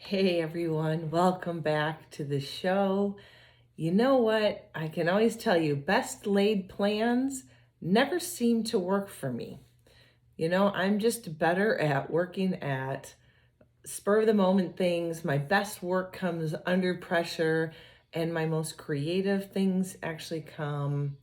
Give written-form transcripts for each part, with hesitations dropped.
Hey everyone, welcome back to the show. You know what? I can always tell you, best laid plans never seem to work for me. I'm just better at working at spur of the moment things. My best work comes under pressure, and my most creative things actually come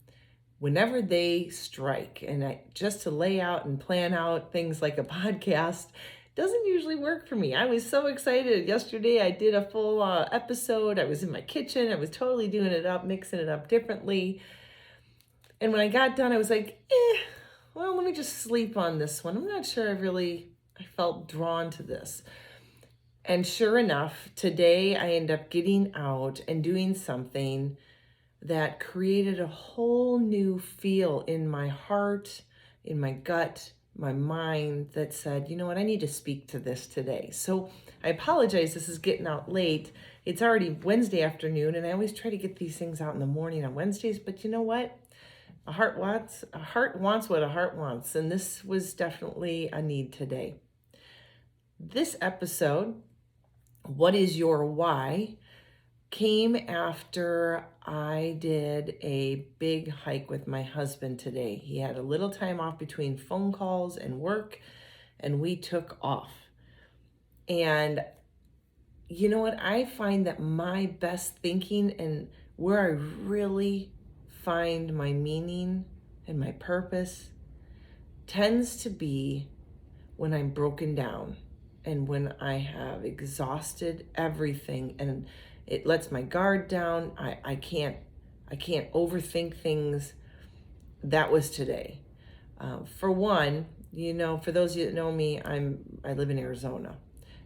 whenever they strike. And just to lay out and plan out things like a podcast doesn't usually work for me. I was so excited. Yesterday, I did a full episode. I was in my kitchen. I was totally doing it up, mixing it up differently. And when I got done, I was like, well, let me just sleep on this one. I'm not sure I felt drawn to this. And sure enough, today I end up getting out and doing something that created a whole new feel in my heart, in my gut, my mind that said, you know what, I need to speak to this today. So I apologize, this is getting out late. It's already Wednesday afternoon, and I always try to get these things out in the morning on Wednesdays, but you know what? A heart wants what a heart wants, and this was definitely a need today. This episode, What is Your Why, came after I did a big hike with my husband today. He had a little time off between phone calls and work, and we took off. And you know what? I find that my best thinking and where I really find my meaning and my purpose tends to be when I'm broken down and when I have exhausted everything and it lets my guard down. I can't overthink things. That was today. For one, for those of you that know me, I live in Arizona.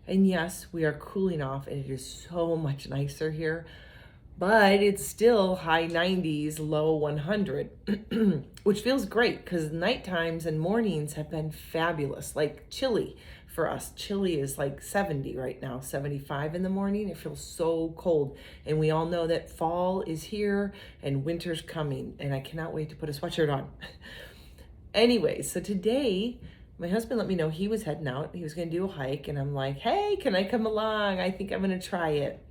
And yes, we are cooling off and it is so much nicer here, but it's still high 90s, low 100, which feels great because night times and mornings have been fabulous, like chilly for us. Chilly is like 70 right now, 75 in the morning. It feels so cold. And we all know that fall is here and winter's coming, and I cannot wait to put a sweatshirt on. Anyway, so today, my husband let me know he was heading out. He was going to do a hike, and I'm like, hey, can I come along? I think I'm going to try it.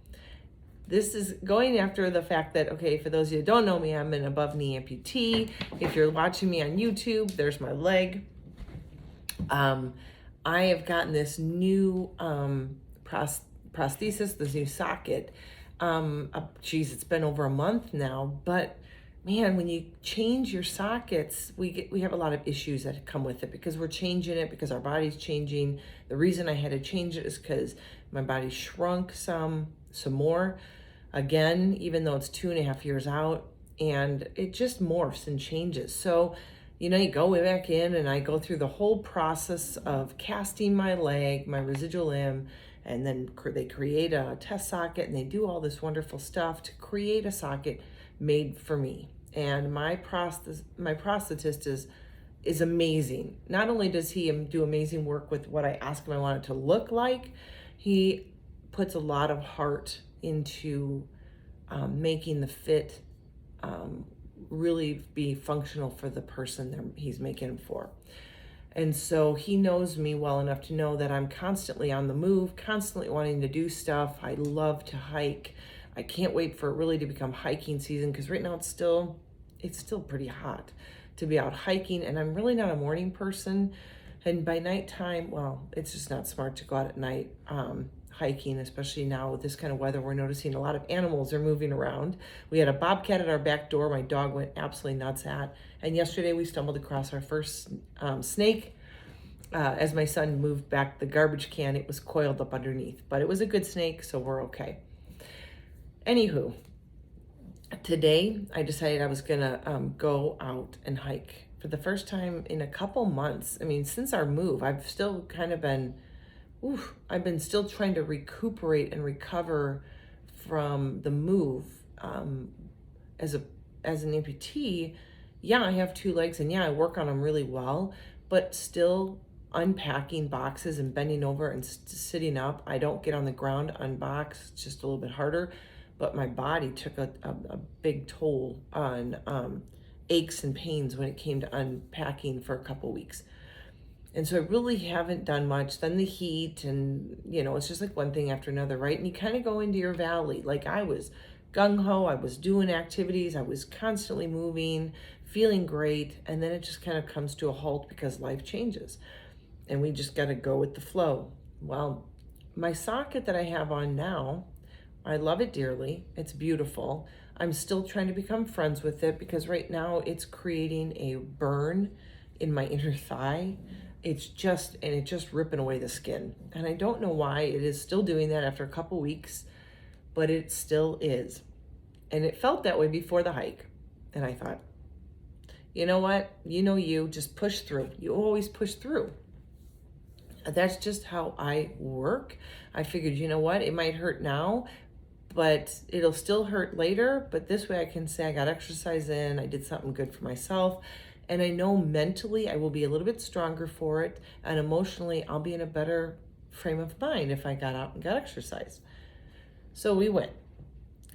This is going after the fact that, okay, for those of you who don't know me, I'm an above knee amputee. If you're watching me on YouTube, there's my leg. I have gotten this new prosthesis, this new socket. It's been over a month now, but man, when you change your sockets, we have a lot of issues that come with it because we're changing it because our body's changing. The reason I had to change it is because my body shrunk some more. Again, even though it's 2.5 years out, and it just morphs and changes. So, you go back in and I go through the whole process of casting my leg, my residual limb, and then they create a test socket and they do all this wonderful stuff to create a socket made for me. And my prosthetist is amazing. Not only does he do amazing work with what I ask him I want it to look like, he puts a lot of heart into making the fit really be functional for the person he's making them for. And so he knows me well enough to know that I'm constantly on the move, constantly wanting to do stuff. I love to hike. I can't wait for it really to become hiking season because right now it's still pretty hot to be out hiking, and I'm really not a morning person. And by nighttime, well, it's just not smart to go out at night hiking, especially now with this kind of weather. We're noticing a lot of animals are moving around. We had a bobcat at our back door. My dog went absolutely nuts at. And yesterday we stumbled across our first snake. As my son moved back the garbage can, it was coiled up underneath. But it was a good snake, so we're okay. Anywho, today I decided I was gonna go out and hike for the first time in a couple months. I mean, since our move, I've still kind of been I've been still trying to recuperate and recover from the move. As an amputee, yeah, I have 2 legs and yeah, I work on them really well, but still unpacking boxes and bending over and sitting up. I don't get on the ground to unbox. It's just a little bit harder, but my body took a big toll on aches and pains when it came to unpacking for a couple weeks. And so I really haven't done much. Then the heat, and it's just like one thing after another, right? And you kind of go into your valley. Like I was gung ho, I was doing activities, I was constantly moving, feeling great. And then it just kind of comes to a halt because life changes and we just got to go with the flow. Well, my socket that I have on now, I love it dearly. It's beautiful. I'm still trying to become friends with it because right now it's creating a burn in my inner thigh. It's just ripping away the skin. And I don't know why it is still doing that after a couple weeks, but it still is. And it felt that way before the hike. And I thought, you know what? You just push through. You always push through. That's just how I work. I figured, you know what? It might hurt now, but it'll still hurt later. But this way I can say I got exercise in, I did something good for myself. And I know mentally I will be a little bit stronger for it. And emotionally, I'll be in a better frame of mind if I got out and got exercise. So we went.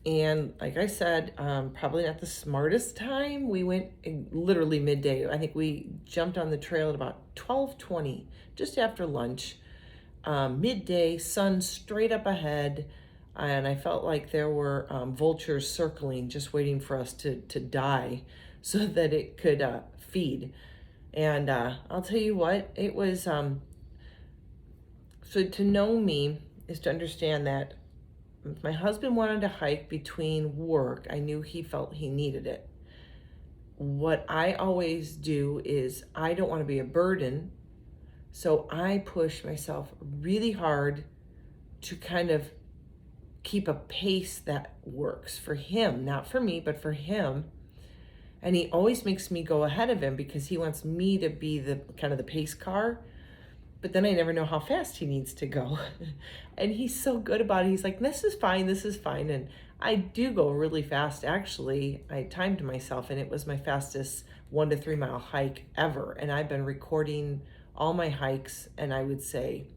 And like I said, probably not the smartest time. We went literally midday. I think we jumped on the trail at about 12:20, just after lunch. Midday, sun straight up ahead. And I felt like there were vultures circling, just waiting for us to die so that it could feed. And I'll tell you what, it was, so to know me is to understand that if my husband wanted to hike between work, I knew he felt he needed it. What I always do is I don't want to be a burden, so I push myself really hard to kind of keep a pace that works for him, not for me, but for him. And he always makes me go ahead of him because he wants me to be the kind of the pace car. But then I never know how fast he needs to go. And he's so good about it. He's like, this is fine, this is fine. And I do go really fast. Actually, I timed myself and it was my fastest 1 to 3 mile hike ever. And I've been recording all my hikes, and I would say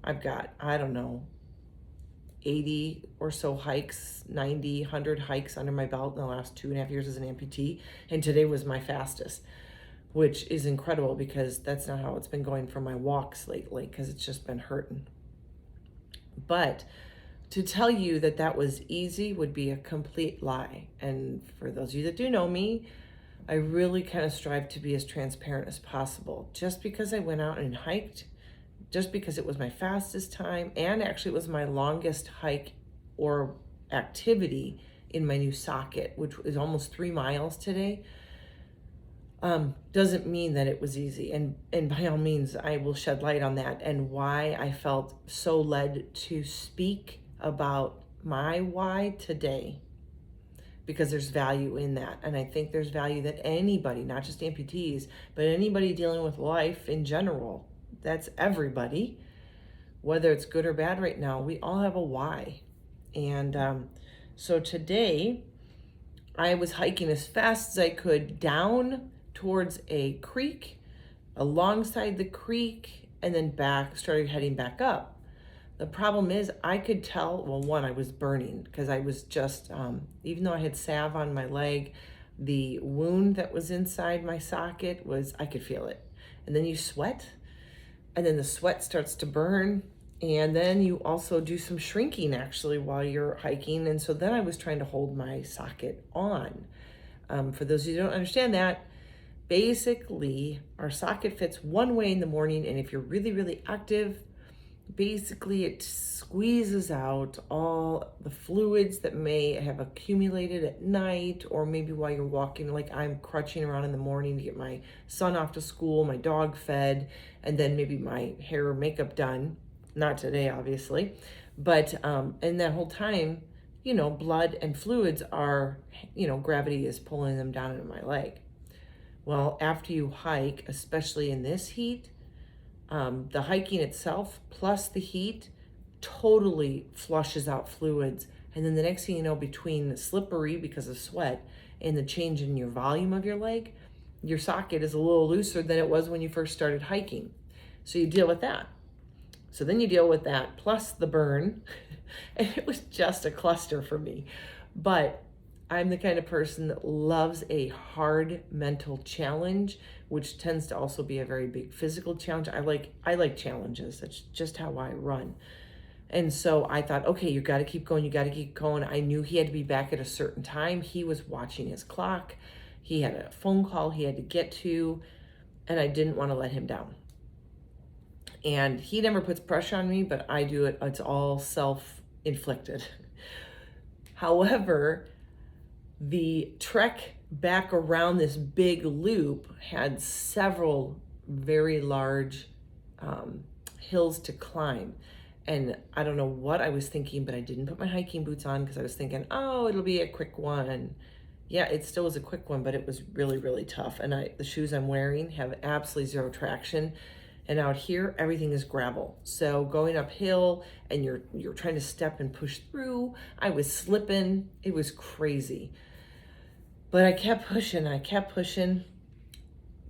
I've got, I don't know, 80 or so hikes, 90, 100 hikes under my belt in the last 2.5 years as an amputee. And today was my fastest, which is incredible because that's not how it's been going for my walks lately because it's just been hurting. But to tell you that that was easy would be a complete lie. And for those of you that do know me, I really kind of strive to be as transparent as possible. Just because I went out and hiked, just because it was my fastest time, and actually it was my longest hike or activity in my new socket, which is almost 3 miles today, doesn't mean that it was easy. And by all means, I will shed light on that and why I felt so led to speak about my why today, because there's value in that. And I think there's value that anybody, not just amputees, but anybody dealing with life in general, that's everybody, whether it's good or bad right now, we all have a why. And so today I was hiking as fast as I could down towards a creek, alongside the creek, and then started heading back up. The problem is I could tell, well, one, I was burning because I was just, even though I had salve on my leg, the wound that was inside my socket I could feel it. And then you sweat, and then the sweat starts to burn. And then you also do some shrinking actually while you're hiking. And so then I was trying to hold my socket on. For those of you who don't understand that, basically our socket fits one way in the morning. And if you're really, really active, basically it squeezes out all the fluids that may have accumulated at night, or maybe while you're walking, like I'm crutching around in the morning to get my son off to school, my dog fed, and then maybe my hair or makeup done. Not today, obviously, but in that whole time, blood and fluids are, gravity is pulling them down into my leg. Well, after you hike, especially in this heat, the hiking itself plus the heat totally flushes out fluids. And then the next thing you know, between the slippery because of sweat and the change in your volume of your leg, your socket is a little looser than it was when you first started hiking. So you deal with that. So then you deal with that plus the burn, and it was just a cluster for me. But I'm the kind of person that loves a hard mental challenge, which tends to also be a very big physical challenge. I like challenges. That's just how I run. And so I thought, okay, you got to keep going. You got to keep going. I knew he had to be back at a certain time. He was watching his clock. He had a phone call he had to get to, and I didn't want to let him down. And he never puts pressure on me, but I do it. It's all self-inflicted. However, the trek back around this big loop had several very large hills to climb. And I don't know what I was thinking, but I didn't put my hiking boots on because I was thinking, oh, it'll be a quick one. Yeah, it still was a quick one, but it was really, really tough. And the shoes I'm wearing have absolutely zero traction. And out here, everything is gravel. So going uphill and you're trying to step and push through, I was slipping. It was crazy. But I kept pushing, I kept pushing.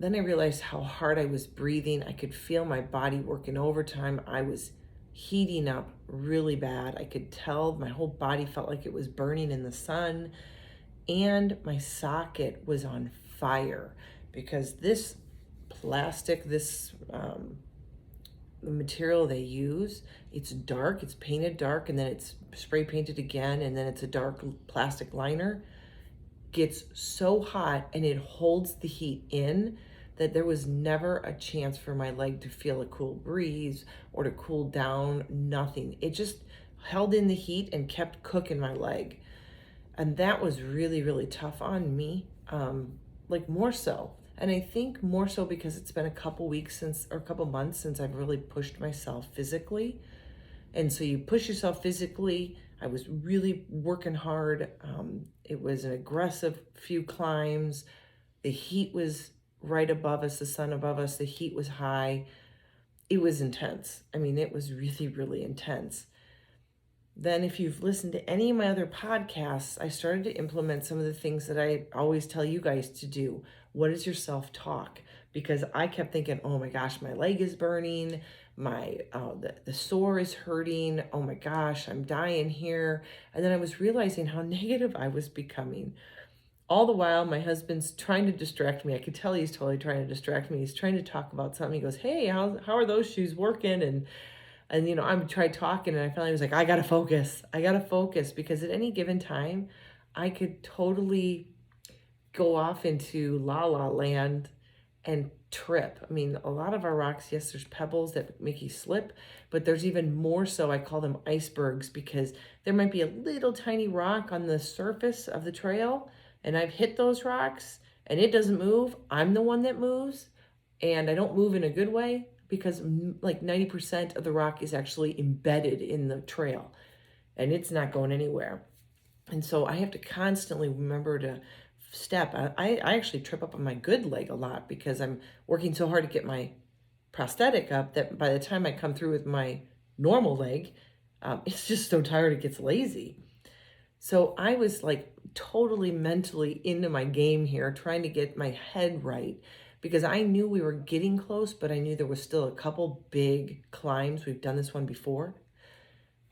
Then I realized how hard I was breathing. I could feel my body working overtime. I was heating up really bad. I could tell my whole body felt like it was burning in the sun. And my socket was on fire because this plastic, the material they use, it's dark, it's painted dark, and then it's spray painted again, and then it's a dark plastic liner. Gets so hot and it holds the heat in that there was never a chance for my leg to feel a cool breeze or to cool down, nothing. It just held in the heat and kept cooking my leg. And that was really, really tough on me, like more so. And I think more so because it's been a couple months since I've really pushed myself physically. And so you push yourself physically. I was really working hard. It was an aggressive few climbs. The heat was right above us, the sun above us. The heat was high. It was intense. I mean, it was really, really intense. Then if you've listened to any of my other podcasts, I started to implement some of the things that I always tell you guys to do. What is your self-talk? Because I kept thinking, oh my gosh, my leg is burning. The sore is hurting. Oh my gosh, I'm dying here. And then I was realizing how negative I was becoming. All the while, my husband's trying to distract me. I could tell he's totally trying to distract me. He's trying to talk about something. He goes, hey, how are those shoes working? And I tried talking, and I finally was like, I gotta focus because at any given time, I could totally go off into la la land and trip. I mean, a lot of our rocks, yes, there's pebbles that make you slip, but there's even more so, I call them icebergs, because there might be a little tiny rock on the surface of the trail, and I've hit those rocks, and it doesn't move. I'm the one that moves, and I don't move in a good way, because like 90% of the rock is actually embedded in the trail and it's not going anywhere. And so I have to constantly remember to step. I actually trip up on my good leg a lot because I'm working so hard to get my prosthetic up that by the time I come through with my normal leg, it's just so tired it gets lazy. So I was like totally mentally into my game here, trying to get my head right, because I knew we were getting close, but I knew there was still a couple big climbs. We've done this one before.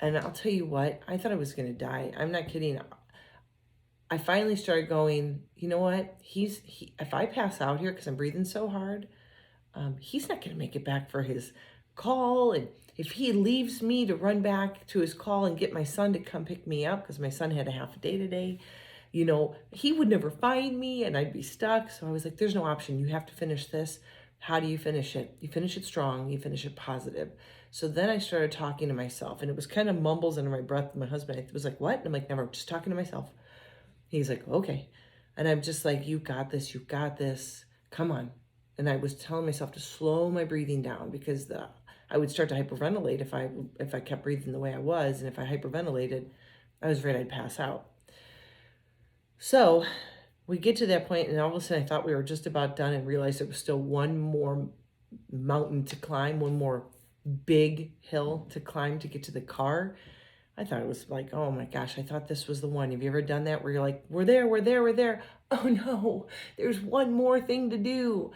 And I'll tell you what, I thought I was going to die. I'm not kidding. I finally started going, you know what? If I pass out here because I'm breathing so hard, he's not going to make it back for his call. And if he leaves me to run back to his call and get my son to come pick me up, because my son had a half a day today, he would never find me and I'd be stuck. So I was like, there's no option. You have to finish this. How do you finish it? You finish it strong. You finish it positive. So then I started talking to myself, and it was kind of mumbles under my breath. My husband was like, what? And I'm like, never, just talking to myself. He's like, okay. And I'm just like, you got this. You got this. Come on. And I was telling myself to slow my breathing down, because I would start to hyperventilate if I kept breathing the way I was. And if I hyperventilated, I was afraid I'd pass out. So we get to that point, and all of a sudden I thought we were just about done and realized there was still one more mountain to climb, one more big hill to climb to get to the car. I thought it was like, oh my gosh, I thought this was the one. Have you ever done that where you're like, we're there, we're there, we're there. Oh no, there's one more thing to do.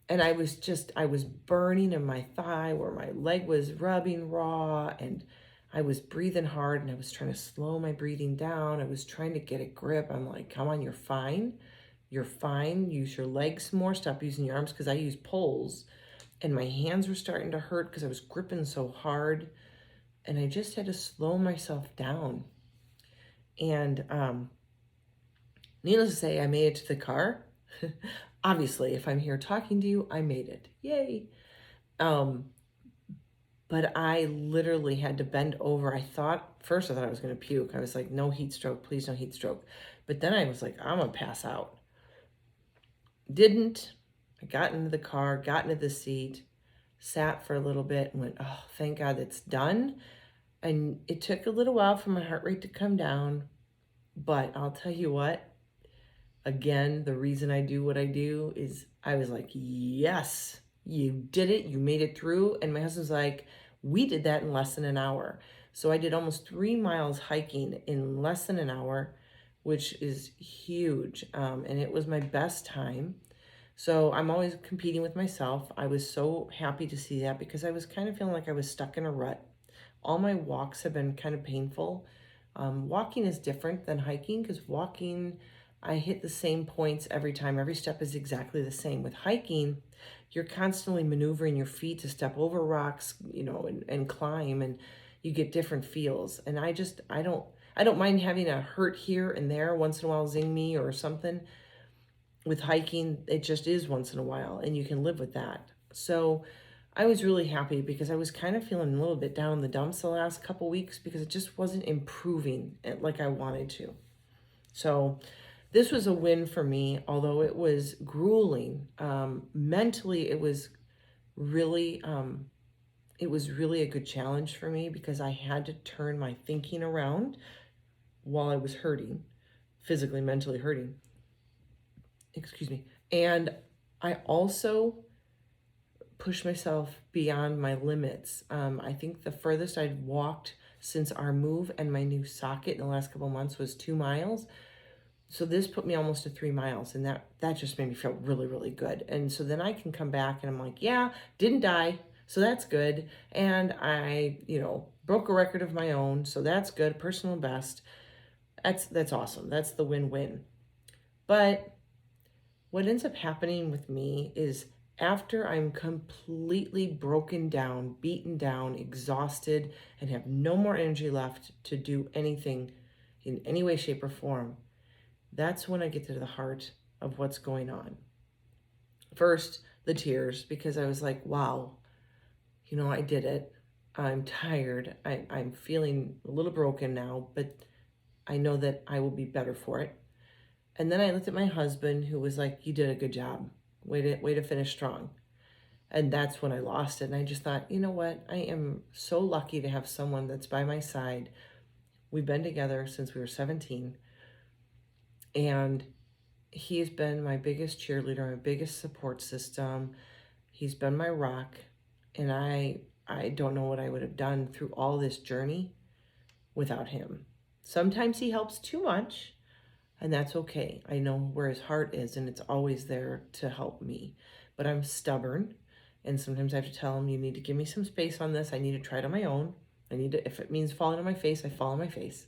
And I was burning in my thigh where my leg was rubbing raw, and I was breathing hard and I was trying to slow my breathing down. I was trying to get a grip. I'm like, come on, you're fine. You're fine. Use your legs more. Stop using your arms, because I use poles. And my hands were starting to hurt because I was gripping so hard. And I just had to slow myself down. And needless to say, I made it to the car. Obviously, if I'm here talking to you, I made it. Yay. But I literally had to bend over. First I thought I was going to puke. I was like, no heat stroke, please no heat stroke. But then I was like, I'm going to pass out. Didn't. I got into the car, got into the seat, sat for a little bit and went, oh, thank God it's done. And it took a little while for my heart rate to come down. But I'll tell you what, again, the reason I do what I do is I was like, yes, you did it. You made it through. And my husband's like, we did that in less than an hour. So I did almost 3 miles hiking in less than an hour, which is huge. And it was my best time. So I'm always competing with myself. I was so happy to see that because I was kind of feeling like I was stuck in a rut. All my walks have been kind of painful. Walking is different than hiking, because walking, I hit the same points every time. Every step is exactly the same. With hiking, you're constantly maneuvering your feet to step over rocks, and climb, and you get different feels. And I don't mind having a hurt here and there once in a while, zing me or something. With hiking, it just is once in a while, and you can live with that. So I was really happy because I was kind of feeling a little bit down in the dumps the last couple weeks because it just wasn't improving like I wanted to. So this was a win for me, although it was grueling. Mentally, it was really a good challenge for me because I had to turn my thinking around while I was hurting, physically, mentally hurting. Excuse me. And I also push myself beyond my limits. I think the furthest I'd walked since our move and my new socket in the last couple of months was 2 miles. So this put me almost to 3 miles, and that just made me feel really, really good. And so then I can come back and I'm like, yeah, didn't die, so that's good. And I, broke a record of my own, so that's good, personal best. That's awesome. That's the win-win. But what ends up happening with me is after I'm completely broken down, beaten down, exhausted, and have no more energy left to do anything in any way, shape, or form, that's when I get to the heart of what's going on. First, the tears, because I was like, wow, I did it. I'm tired. I'm feeling a little broken now, but I know that I will be better for it. And then I looked at my husband, who was like, you did a good job. Way to finish strong. And that's when I lost it. And I just thought, you know what? I am so lucky to have someone that's by my side. We've been together since we were 17. And he's been my biggest cheerleader, my biggest support system. He's been my rock. And I don't know what I would have done through all this journey without him. Sometimes he helps too much. And that's okay. I know where his heart is, and it's always there to help me. But I'm stubborn, and sometimes I have to tell him, you need to give me some space on this. I need to try it on my own. If it means falling on my face, I fall on my face.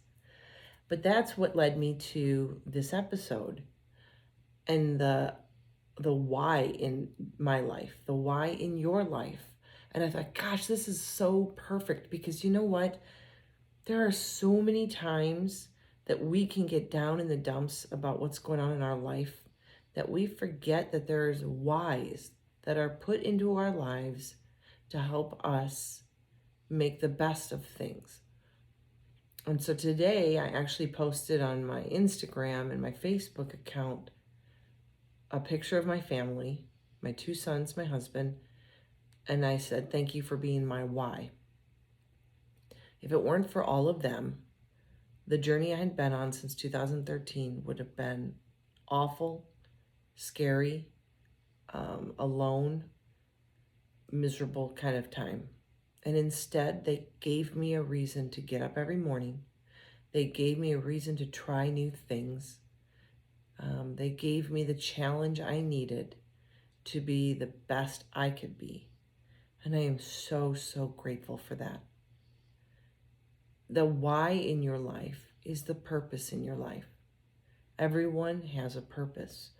But that's what led me to this episode and the why in my life, the why in your life. And I thought, gosh, this is so perfect because you know what? There are so many times that we can get down in the dumps about what's going on in our life that we forget that there's whys that are put into our lives to help us make the best of things. And so today I actually posted on my Instagram and my Facebook account a picture of my family, my 2 sons, my husband, and I said, thank you for being my why. If it weren't for all of them, the journey I had been on since 2013 would have been awful, scary, alone, miserable kind of time. And instead, they gave me a reason to get up every morning. They gave me a reason to try new things. They gave me the challenge I needed to be the best I could be. And I am so, so grateful for that. The why in your life is the purpose in your life. Everyone has a purpose.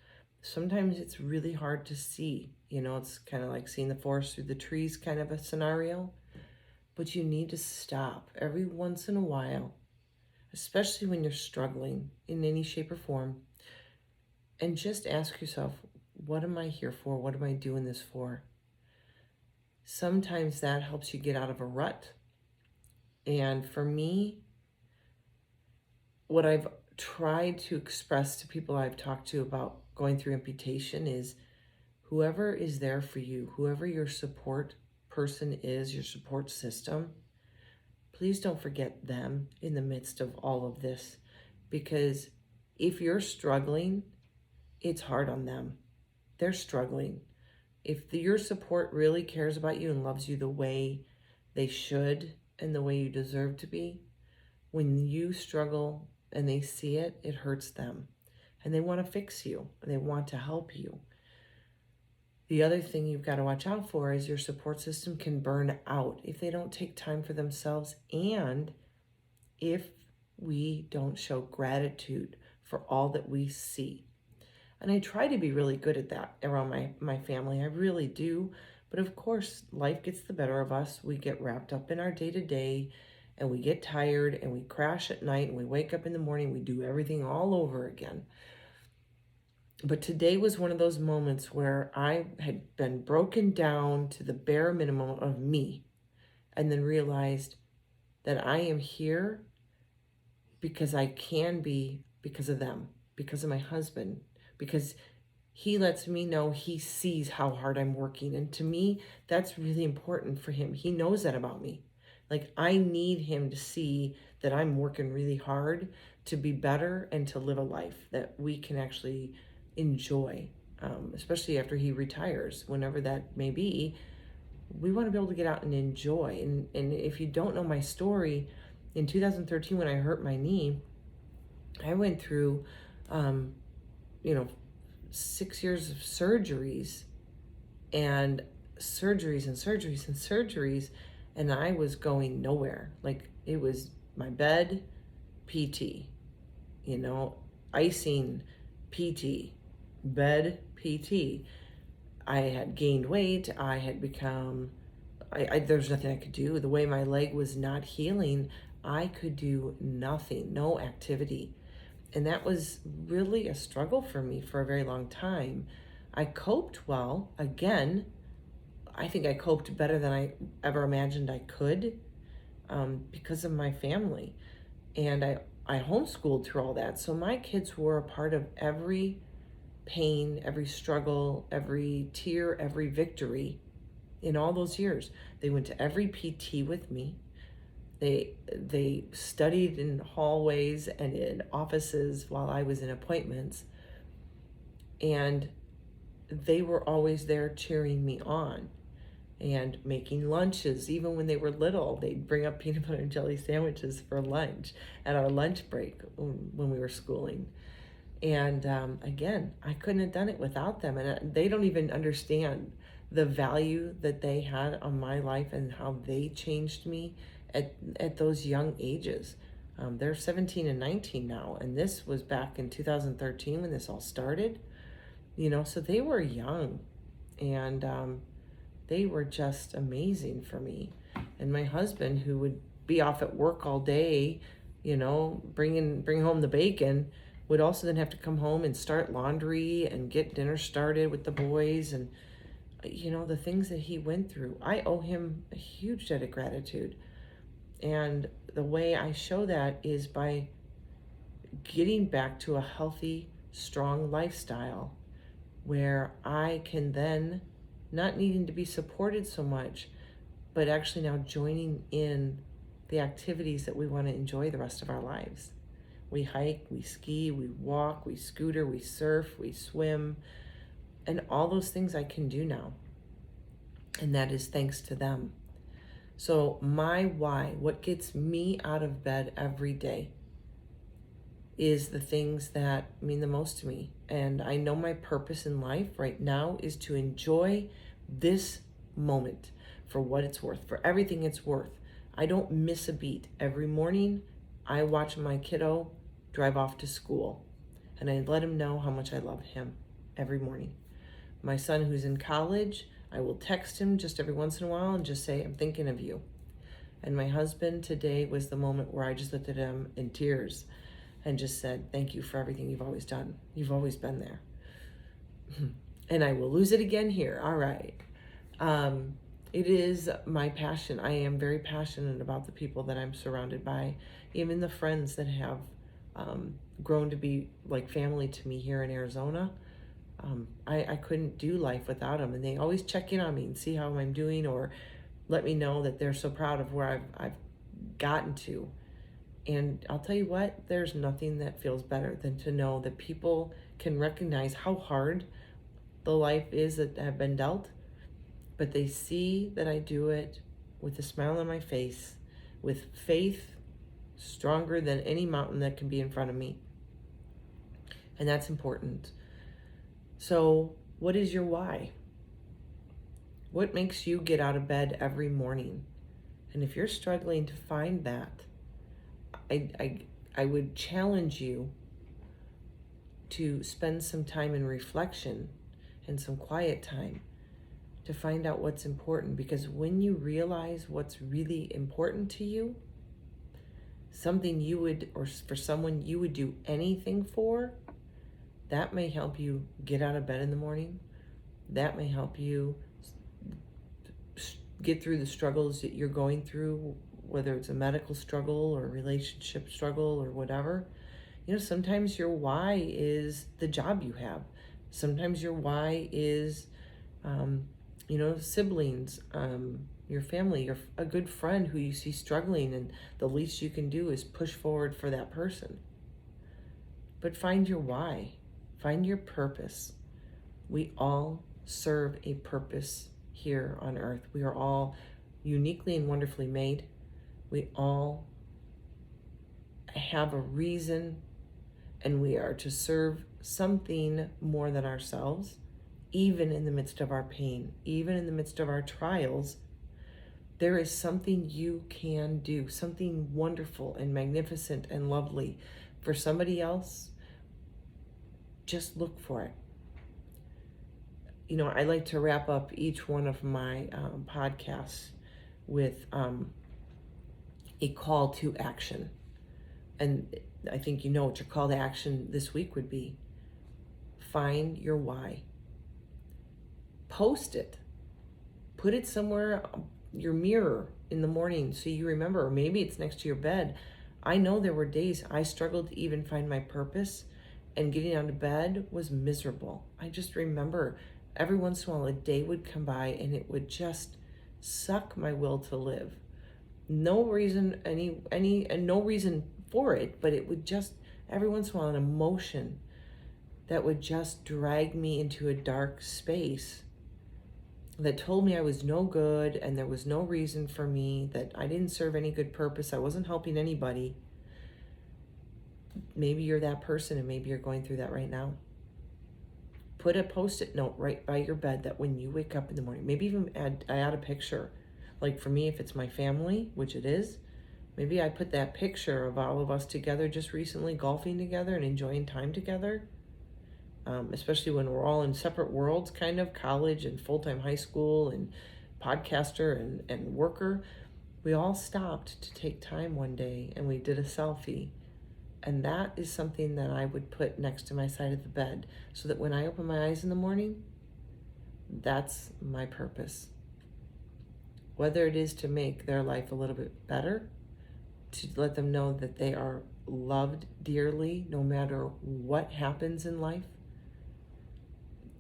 Sometimes it's really hard to see. It's kind of like seeing the forest through the trees kind of a scenario. But you need to stop every once in a while, especially when you're struggling in any shape or form, and just ask yourself, what am I here for? What am I doing this for? Sometimes that helps you get out of a rut. And for me, what I've tried to express to people I've talked to about going through amputation is whoever is there for you, whoever your support person is, your support system, please don't forget them in the midst of all of this. Because if you're struggling, it's hard on them. They're struggling. If your support really cares about you and loves you the way they should and the way you deserve to be, when you struggle and they see it, it hurts them. And they want to fix you. And they want to help you. The other thing you've got to watch out for is your support system can burn out if they don't take time for themselves, and if we don't show gratitude for all that we see. And I try to be really good at that around my family. I really do. But of course, life gets the better of us. We get wrapped up in our day-to-day, and we get tired, and we crash at night, and we wake up in the morning, we do everything all over again. But today was one of those moments where I had been broken down to the bare minimum of me, and then realized that I am here because I can be because of them, because of my husband, because he lets me know he sees how hard I'm working. And to me, that's really important for him. He knows that about me. Like, I need him to see that I'm working really hard to be better and to live a life that we can actually enjoy, especially after he retires, whenever that may be. We want to be able to get out and enjoy. And if you don't know my story, in 2013, when I hurt my knee, I went through, 6 years of surgeries and surgeries and surgeries and surgeries, and I was going nowhere. Like, it was my bed, PT, icing, PT, bed, PT. I had gained weight. I had become, there's nothing I could do. The way my leg was not healing, I could do nothing, no activity. And that was really a struggle for me for a very long time. I coped well. Again, I think I coped better than I ever imagined I could, because of my family. And I homeschooled through all that. So my kids were a part of every pain, every struggle, every tear, every victory in all those years. They went to every PT with me. They studied in hallways and in offices while I was in appointments. And they were always there cheering me on and making lunches. Even when they were little, they'd bring up peanut butter and jelly sandwiches for lunch at our lunch break when we were schooling. And again, I couldn't have done it without them. And they don't even understand the value that they had on my life and how they changed me at those young ages. They're 17 and 19 now. And this was back in 2013 when this all started. So they were young, and they were just amazing for me. And my husband, who would be off at work all day, bring home the bacon, would also then have to come home and start laundry and get dinner started with the boys. And, the things that he went through, I owe him a huge debt of gratitude. And the way I show that is by getting back to a healthy, strong lifestyle where I can then, not needing to be supported so much, but actually now joining in the activities that we want to enjoy the rest of our lives. We hike, we ski, we walk, we scooter, we surf, we swim, and all those things I can do now. And that is thanks to them. So my why, what gets me out of bed every day, is the things that mean the most to me. And I know my purpose in life right now is to enjoy this moment for what it's worth, for everything it's worth. I don't miss a beat. Every morning, I watch my kiddo drive off to school, and I let him know how much I love him every morning. My son who's in college, I will text him just every once in a while and just say, I'm thinking of you. And my husband, today was the moment where I just looked at him in tears and just said, thank you for everything you've always done. You've always been there. And I will lose it again here. All right. It is my passion. I am very passionate about the people that I'm surrounded by, even the friends that have grown to be like family to me here in Arizona. I couldn't do life without them, and they always check in on me and see how I'm doing, or let me know that they're so proud of where I've gotten to. And I'll tell you what, there's nothing that feels better than to know that people can recognize how hard the life is that I've been dealt, but they see that I do it with a smile on my face, with faith stronger than any mountain that can be in front of me. And that's important. So, what is your why? What makes you get out of bed every morning? And if you're struggling to find that, I would challenge you to spend some time in reflection and some quiet time to find out what's important. Because when you realize what's really important to you, something you would, or for someone you would do anything for, that may help you get out of bed in the morning. That may help you get through the struggles that you're going through, whether it's a medical struggle or a relationship struggle or whatever. Sometimes your why is the job you have. Sometimes your why is, siblings, your family, a good friend who you see struggling, and the least you can do is push forward for that person. But find your why. Find your purpose. We all serve a purpose here on earth. We are all uniquely and wonderfully made. We all have a reason, and we are to serve something more than ourselves, even in the midst of our pain, even in the midst of our trials. There is something you can do, something wonderful and magnificent and lovely for somebody else. Just look for it. I like to wrap up each one of my podcasts with a call to action. And I think what your call to action this week would be. Find your why. Post it. Put it somewhere, your mirror in the morning, so you remember, or maybe it's next to your bed. I know there were days I struggled to even find my purpose, and getting out of bed was miserable. I just remember every once in a while a day would come by and it would just suck my will to live. No reason, no reason for it, but it would just, every once in a while, an emotion that would just drag me into a dark space that told me I was no good and there was no reason for me, that I didn't serve any good purpose, I wasn't helping anybody. Maybe you're that person, and maybe you're going through that right now. Put a Post-it note right by your bed that when you wake up in the morning, maybe even add a picture. Like for me, if it's my family, which it is, maybe I put that picture of all of us together just recently golfing together and enjoying time together. Especially when we're all in separate worlds, kind of college and full-time high school and podcaster and worker. We all stopped to take time one day and we did a selfie. And that is something that I would put next to my side of the bed, so that when I open my eyes in the morning, that's my purpose. Whether it is to make their life a little bit better, to let them know that they are loved dearly no matter what happens in life,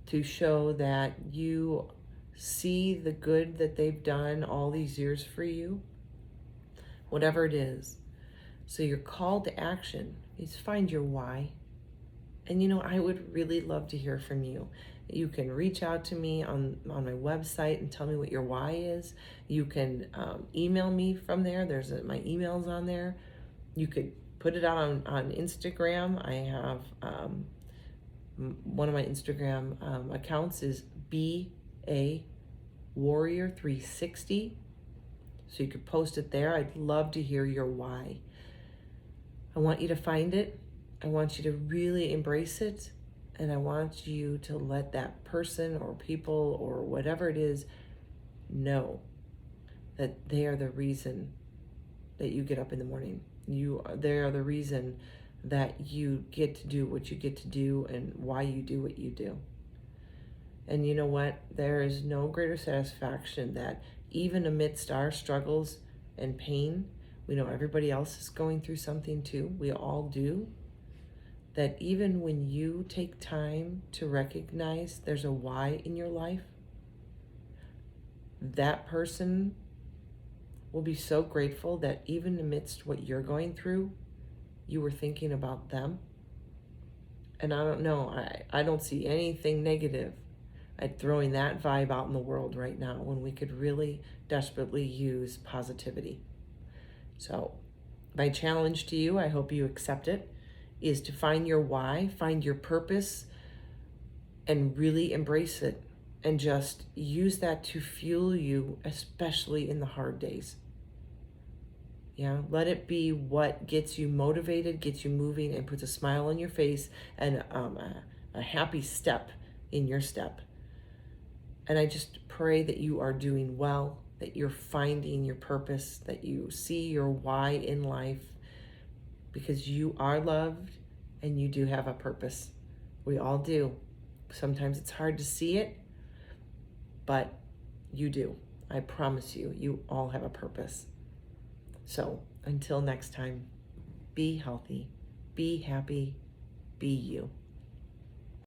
to show that you see the good that they've done all these years for you, whatever it is. So your call to action is find your why. And I would really love to hear from you. You can reach out to me on my website and tell me what your why is. You can email me from there. My email's on there. You could put it out on Instagram. I have one of my Instagram accounts is BA Warrior 360. So you could post it there. I'd love to hear your why. I want you to find it. I want you to really embrace it. And I want you to let that person or people or whatever it is know that they are the reason that you get up in the morning. They are the reason that you get to do what you get to do and why you do what you do. And you know what? There is no greater satisfaction that even amidst our struggles and pain, we know everybody else is going through something too. We all do. That even when you take time to recognize there's a why in your life, that person will be so grateful that even amidst what you're going through, you were thinking about them. And I don't know, I don't see anything negative at throwing that vibe out in the world right now when we could really desperately use positivity. So my challenge to you, I hope you accept it, is to find your why, find your purpose, and really embrace it. And just use that to fuel you, especially in the hard days. Yeah, let it be what gets you motivated, gets you moving, and puts a smile on your face and a happy step in your step. And I just pray that you are doing well, that you're finding your purpose, that you see your why in life, because you are loved and you do have a purpose. We all do. Sometimes it's hard to see it, but you do. I promise you, you all have a purpose. So until next time, be healthy, be happy, be you.